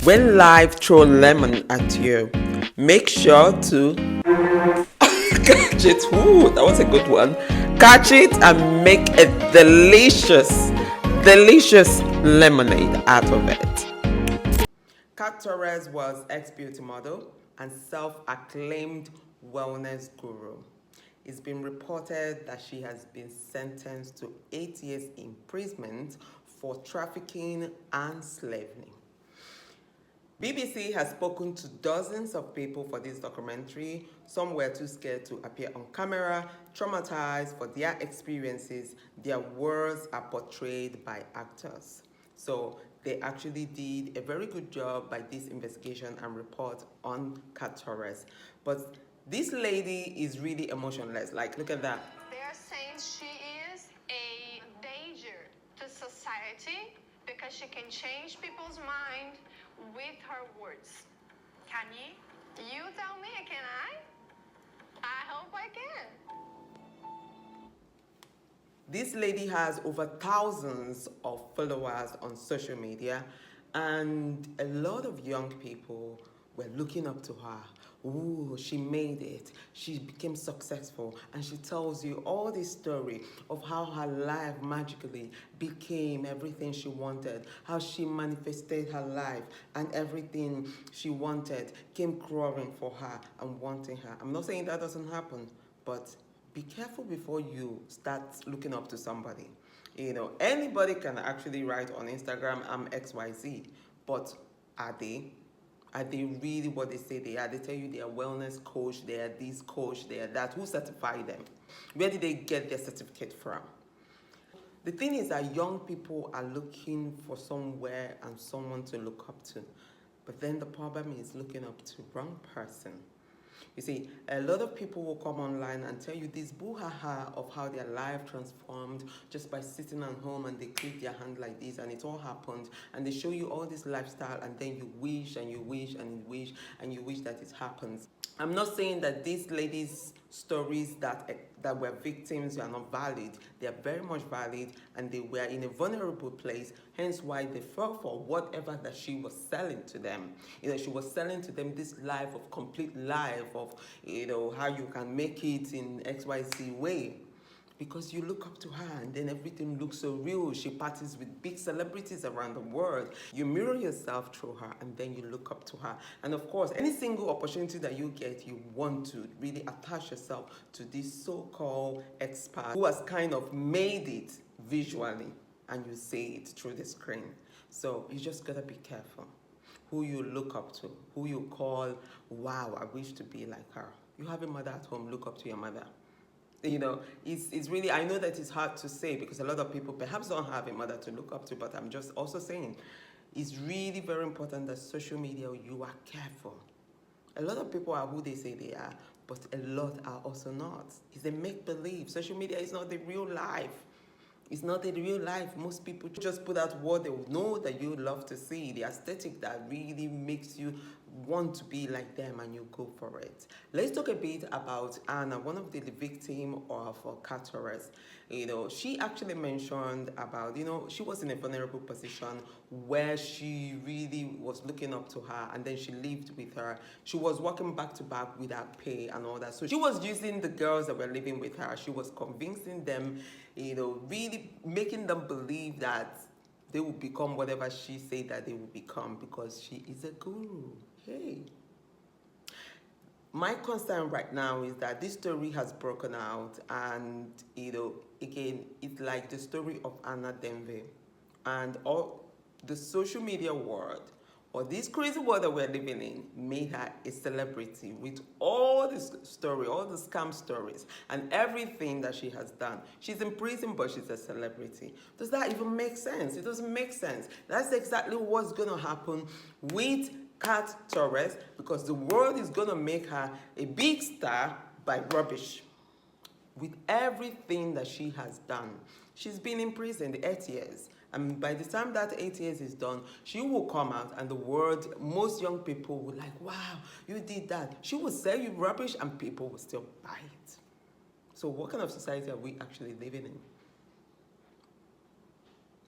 When life throw lemon at you, make sure to catch it. Ooh, that was a good one. Catch it and make a delicious lemonade out of it. Kat Torres was ex-beauty model and self-acclaimed wellness guru. It's been reported that she has been sentenced to 8 years imprisonment for trafficking and slavery. BBC has spoken to dozens of people for this documentary. Some were too scared to appear on camera, traumatized for their experiences. Their words are portrayed by actors. So they actually did a very good job by this investigation and report on Kat Torres. But this lady is really emotionless. Like, look at that. They are saying she is a danger to society because she can change people's mind with her words. Can you? You tell me, can I? I hope I can. This lady has over thousands of followers on social media, and a lot of young people were looking up to her. Ooh, she made it. She became successful, and she tells you all this story of how her life magically became everything she wanted, how she manifested her life, and everything she wanted came crawling for her and wanting her. I'm not saying that doesn't happen, but be careful before you start looking up to somebody. You know, anybody can actually write on Instagram, I'm XYZ, but are they? Are they really what they say they are? They tell you they are wellness coach, they are this coach, they are that. Who certified them? Where did they get their certificate from? The thing is that young people are looking for somewhere and someone to look up to. But then the problem is looking up to wrong person. You see, a lot of people will come online and tell you this boo-ha-ha of how their life transformed just by sitting at home, and they click their hand like this and it all happened, and they show you all this lifestyle, and then you wish and you wish and you wish and you wish that it happens. I'm not saying that these ladies' stories that were victims are not valid. They are very much valid, and they were in a vulnerable place, hence why they fell for whatever that she was selling to them. You know, she was selling to them this life of complete life of, you know, how you can make it in XYZ way. Because you look up to her and then everything looks so real. She parties with big celebrities around the world. You mirror yourself through her and then you look up to her. And of course, any single opportunity that you get, you want to really attach yourself to this so-called expert who has kind of made it visually, and you see it through the screen. So you just gotta be careful who you look up to, who you call, wow, I wish to be like her. You have a mother at home, look up to your mother. You know, it's really, I know that it's hard to say because a lot of people perhaps don't have a mother to look up to, but I'm just also saying it's really very important that social media, you are careful. A lot of people are who they say they are, but a lot are also not. It's a make-believe. Social media is not the real life. It's not the real life. Most people just put out what they know that you love to see, the aesthetic that really makes you want to be like them, and you go for it. Let's talk a bit about Anna, one of the victim of Kat Torres. You know, she actually mentioned about, you know, she was in a vulnerable position where she really was looking up to her, and then she lived with her. She was working back to back without pay and all that. So she was using the girls that were living with her. She was convincing them, you know, really making them believe that they will become whatever she said that they will become because she is a guru. Hey. My concern right now is that this story has broken out, and, you know, again, it's like the story of Anna Denver, and all the social media world, or this crazy world that we're living in, made her a celebrity with all this story, all the scam stories, and everything that she has done. She's in prison, but she's a celebrity. Does that even make sense? It doesn't make sense. That's exactly what's going to happen with Kat Torres, because the world is going to make her a big star by rubbish. With everything that she has done, she's been in prison 8 years. And by the time that 8 years is done, she will come out, and the world, most young people will like, wow, you did that. She will sell you rubbish and people will still buy it. So what kind of society are we actually living in?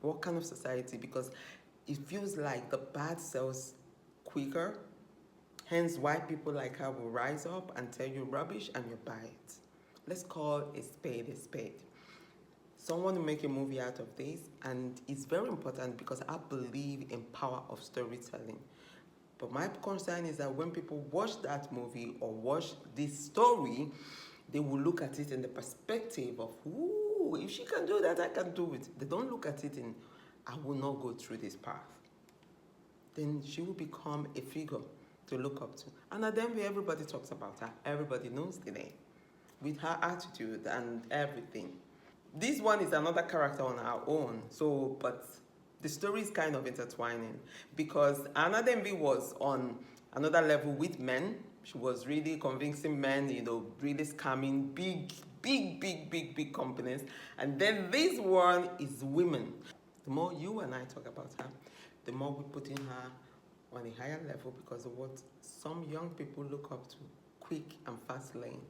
What kind of society? Because it feels like the bad sells quicker. Hence why people like her will rise up and tell you rubbish and you buy it. Let's call a spade a spade. Someone will make a movie out of this, and it's very important because I believe in power of storytelling. But my concern is that when people watch that movie or watch this story, they will look at it in the perspective of, ooh, if she can do that, I can do it. They don't look at it in, I will not go through this path. Then she will become a figure to look up to. And at the end, everybody talks about her. Everybody knows the name with her attitude and everything. This one is another character on her own. So, but the story is kind of intertwining because Anna Demby was on another level with men. She was really convincing men, really scamming big companies. And then this one is women. The more you and I talk about her, the more we put in her on a higher level because of what some young people look up to, quick and fast lane.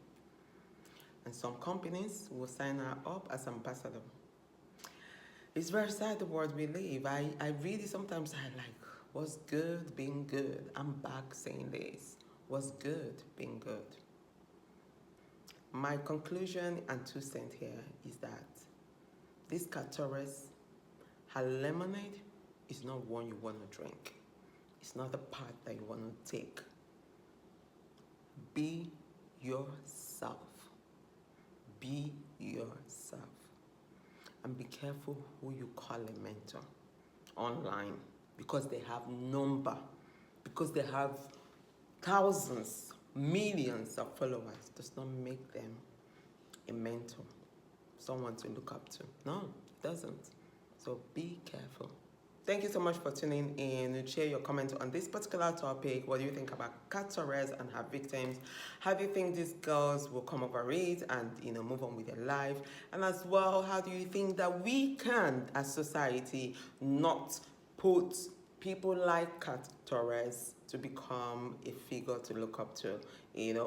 And some companies will sign her up as ambassador. It's very sad the world we live. I really sometimes I like, what's good being good? I'm back saying this. What's good being good? My conclusion and 2 cents here is that this Torres, her lemonade is not one you want to drink. It's not the path that you want to take. Be yourself. Be yourself. And be careful who you call a mentor online because they have number, because they have thousands, millions of followers does not make them a mentor, someone to look up to. No, it doesn't. So be careful. Thank you so much for tuning in. Share your comments on this particular topic. What do you think about Kat Torres and her victims? How do you think these girls will come over it and move on with their life? And as well, how do you think that we can, as society, not put people like Kat Torres to become a figure to look up to,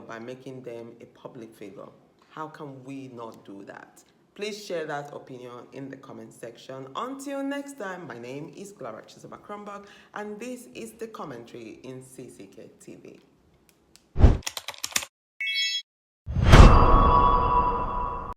by making them a public figure? How can we not do that? Please share that opinion in the comment section. Until next time, my name is Clara, and this is the commentary in CCK TV.